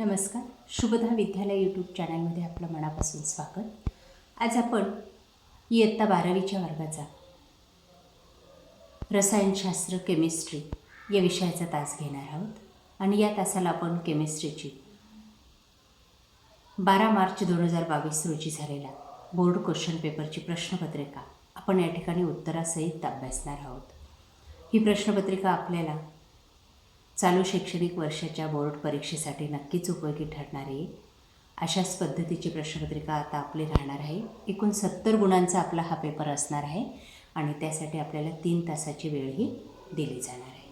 नमस्कार. शुभदा विद्यालय यूट्यूब चॅनलमध्ये आपलं मनापासून स्वागत. आज आपण इयत्ता 12वीच्या वर्गाचा रसायनशास्त्र केमिस्ट्री या विषयाचा तास घेणार आहोत आणि या तासाला आपण केमिस्ट्रीची 12 मार्च 2022 रोजी झालेला बोर्ड क्वेश्चन पेपरची प्रश्नपत्रिका आपण या ठिकाणी उत्तरासहित अभ्यासणार आहोत. ही प्रश्नपत्रिका आपल्याला चालू शैक्षणिक वर्षाच्या बोर्ड परीक्षेसाठी नक्कीच उपयोगी ठरणार आहे. अशाच पद्धतीची प्रश्नपत्रिका आता आपली राहणार आहे. एकूण 70 गुणांचा आपला हा पेपर असणार आहे आणि त्यासाठी आपल्याला 3 तासाची वेळही दिली जाणार आहे.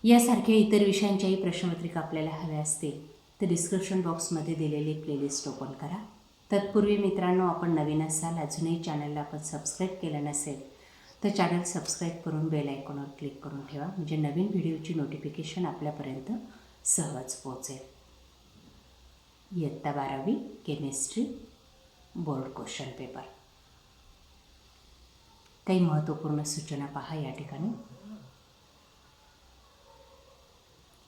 यासारख्या इतर विषयांच्याही प्रश्नपत्रिका आपल्याला हव्या असतील तर डिस्क्रिप्शन बॉक्समध्ये दिलेली प्लेलिस्ट ओपन करा. तत्पूर्वी मित्रांनो, आपण नवीन असाल, अजूनही चॅनलला आपण सबस्क्राईब केलं नसेल तर चॅनल सबस्क्राईब करून बेल आयकॉनवर क्लिक करून ठेवा, म्हणजे नवीन व्हिडिओची नोटिफिकेशन आपल्यापर्यंत सहज पोहोचेल. इयत्ता 12वी केमिस्ट्री बोर्ड क्वेश्चन पेपर. काही महत्त्वपूर्ण सूचना पहा या ठिकाणी.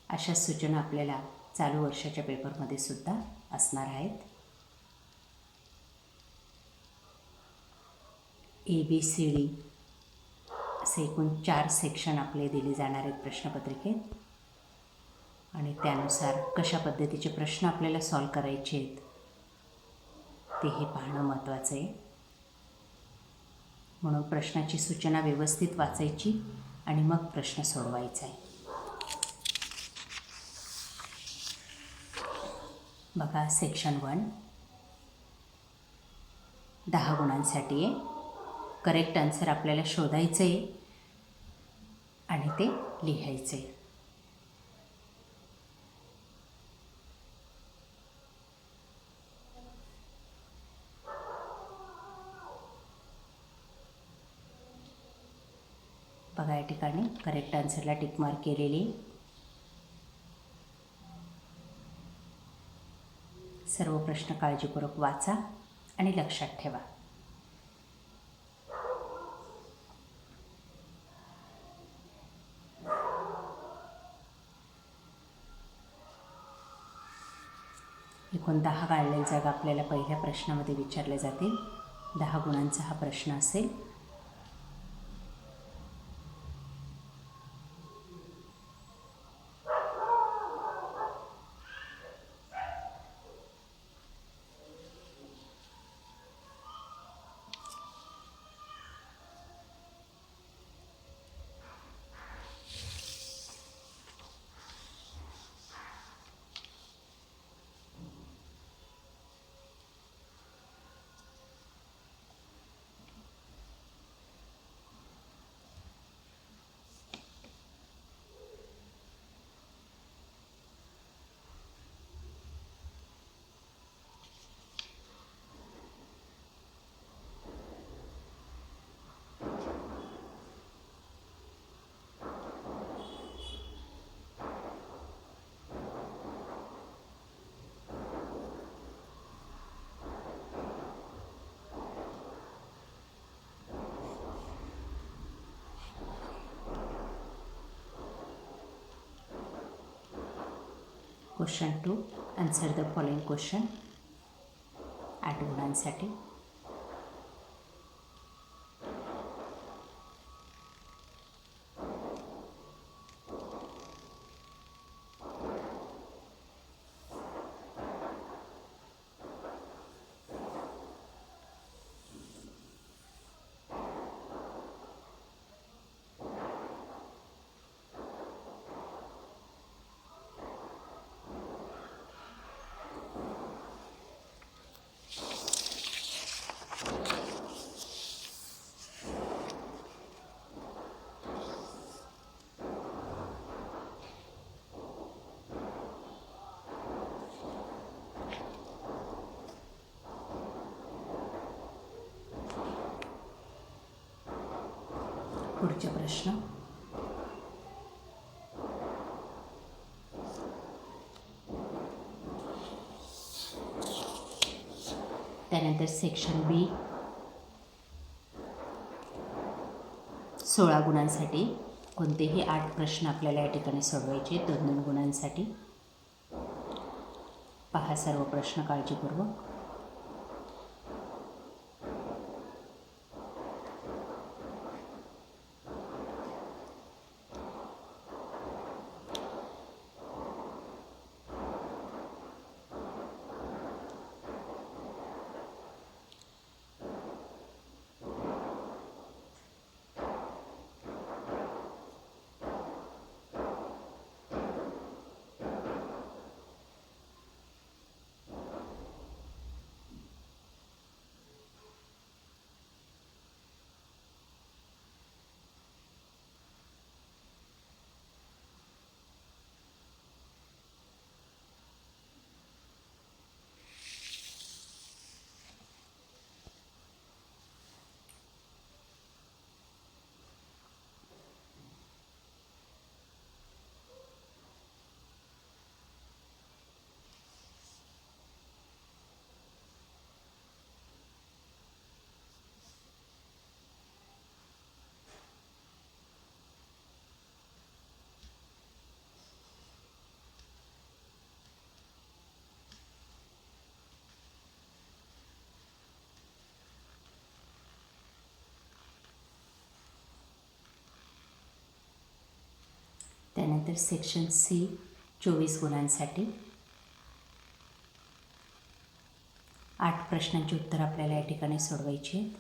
अशाच सूचना आपल्याला चालू वर्षाच्या पेपरमध्ये सुद्धा असणार आहेत. ABCD असे एकूण 4 सेक्शन आपले दिले जाणार आहेत प्रश्नपत्रिकेत आणि त्यानुसार कशा पद्धतीचे प्रश्न आपल्याला सॉल्व करायचे आहेत तेही पाहणं महत्त्वाचं आहे. म्हणून प्रश्नाची सूचना व्यवस्थित वाचायची आणि मग प्रश्न सोडवायचा आहे. बघा, सेक्शन 1 10 गुणांसाठी आहे. करेक्ट आन्सर आपल्याला शोधायचं आहे आणि ते लिहायचं आहे. बघा, या ठिकाणी करेक्ट आन्सरला टिक मार्क केलेली. सर्व प्रश्न काळजीपूर्वक वाचा आणि लक्षात ठेवा. एकूण 10 काढलेल्या जागा आपल्याला पहिल्या प्रश्नामध्ये विचारल्या जातील. 10 गुणांचा हा प्रश्न असेल. Question 2. Answer the following question. 8 गुणांसाठी. पुढचे प्रश्न. त्यानंतर सेक्शन B 16 गुणांसाठी कोणतेही 8 प्रश्न आपल्याला या ठिकाणी सोडवायचे, 2-2 गुणांसाठी. पहा सर्व प्रश्न काळजीपूर्वक. त्यानंतर सेक्शन सी 24 गुणांसाठी 8 प्रश्नांची उत्तर आपल्याला या ठिकाणी सोडवायची आहेत.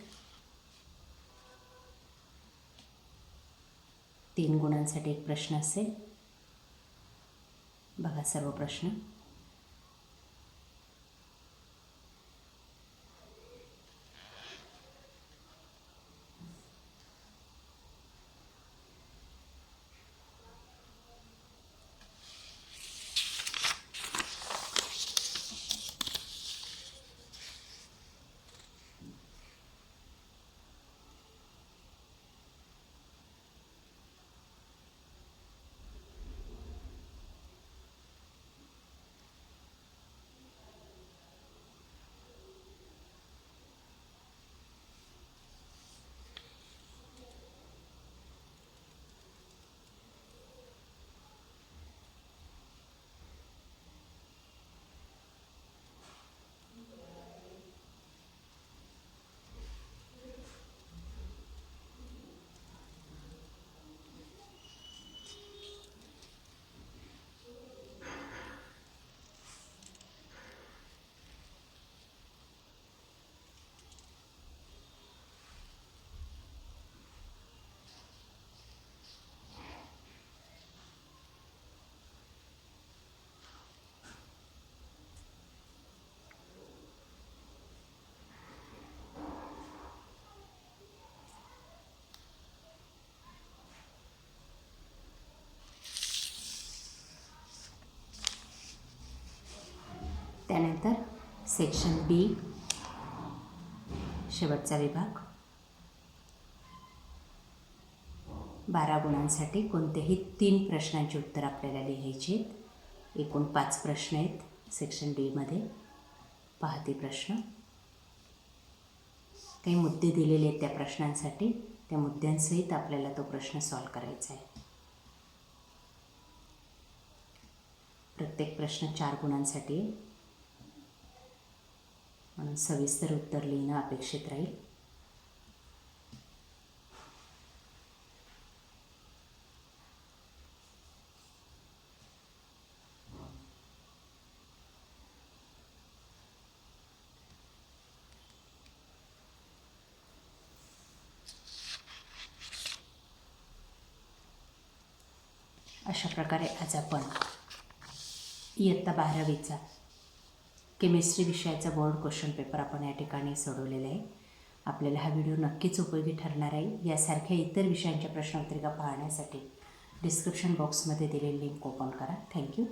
3 गुणांसाठी एक प्रश्न असेल. बघा सर्व प्रश्न. त्यानंतर सेक्शन बी शेवटचा विभाग 12 गुणांसाठी कोणत्याही 3 प्रश्नांची उत्तर आपल्याला लिहायची आहेत. एकूण 5 प्रश्न आहेत सेक्शन डीमध्ये. पहा ते प्रश्न. काही मुद्दे दिलेले आहेत त्या प्रश्नांसाठी. त्या मुद्द्यांसहित आपल्याला तो प्रश्न सॉल्व करायचा आहे. प्रत्येक प्रश्न 4 गुणांसाठी आहे, म्हणून सविस्तर उत्तर लिहिणं अपेक्षित राहील. अशा प्रकारे आज आपण इयत्ता 12वीचा केमिस्ट्री विषयाचा बोर्ड क्वेश्चन पेपर आपण या ठिकाणी सोडवलेला आहे. आपल्याला हा व्हिडिओ नक्कीच उपयोगी ठरणार आहे. यासारख्या इतर विषयांच्या प्रश्नपत्रिका पाहण्यासाठी डिस्क्रिप्शन बॉक्समध्ये दिलेली लिंक ओपन करा. थँक्यू.